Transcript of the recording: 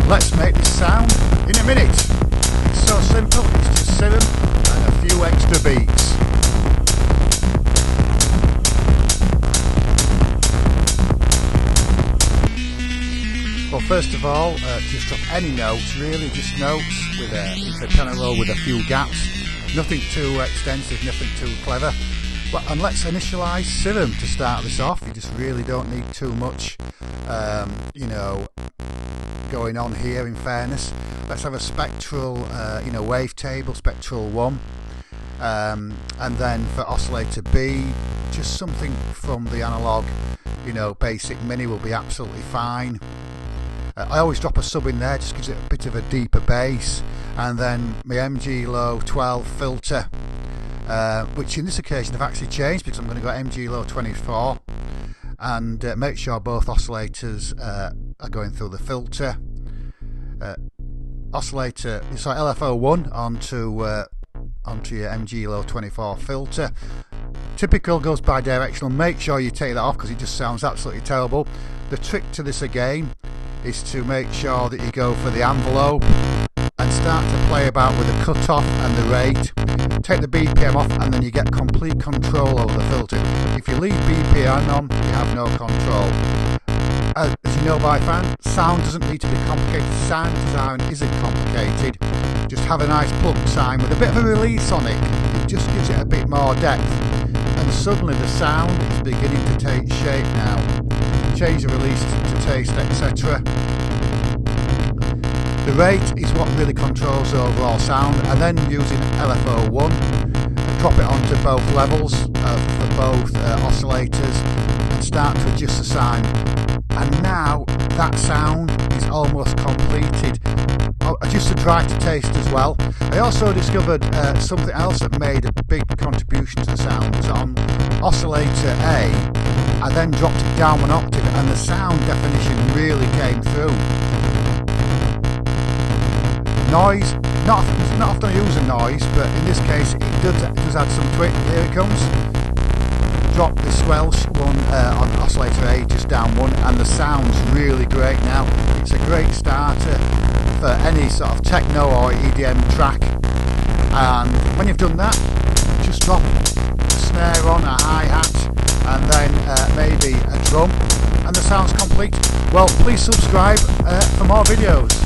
let's make this sound in a minute. It's so simple, it's just Serum and a few extra beats. Well, first of all, just drop any notes, really just notes with a piano roll with a few gaps. Nothing too extensive, nothing too clever. And let's initialise Serum to start this off. You just really don't need too much, you know, going on here, in fairness. Let's have a spectral, you know, wavetable, spectral 1. And then for oscillator B, just something from the analog, you know, basic mini will be absolutely fine. I always drop a sub in there, just gives it a bit of a deeper bass. And then my MG Low 12 filter, which in this occasion I've actually changed because I'm going to go MG Low 24, and make sure both oscillators are going through the filter. Oscillator, sorry, LFO1 onto your MG Low 24 filter. Typical goes bi-directional. Make sure you take that off because it just sounds absolutely terrible. The trick to this again is to make sure that you go for the envelope and start to play about with the cutoff and the rate. Take the BPM off and then you get complete control over the filter. If you leave BPM on, you have no control. As you know by fan, sound doesn't need to be complicated. Sound design isn't complicated. Just have a nice plug sign with a bit of a release on it. It just gives it a bit more depth. And suddenly the sound is beginning to take shape now. Change the release to taste, etc. The rate is what really controls the overall sound, and then using LFO1, drop it onto both levels for both oscillators and start to adjust the sign. And now that sound is almost completed. I'll adjust the drive to taste as well. I also discovered something else that made a big contribution to the sound. It was on oscillator A. I then dropped it down one octave and the sound definition really came through. Noise, not often I use a noise, but in this case it does add some to it. Here it comes. Drop the squelch one on oscillator A just down one, and the sound's really great now. It's a great starter for any sort of techno or EDM track. And when you've done that, just drop a snare on, a hi-hat, and then maybe a drum, and the sound's complete. Well, please subscribe for more videos.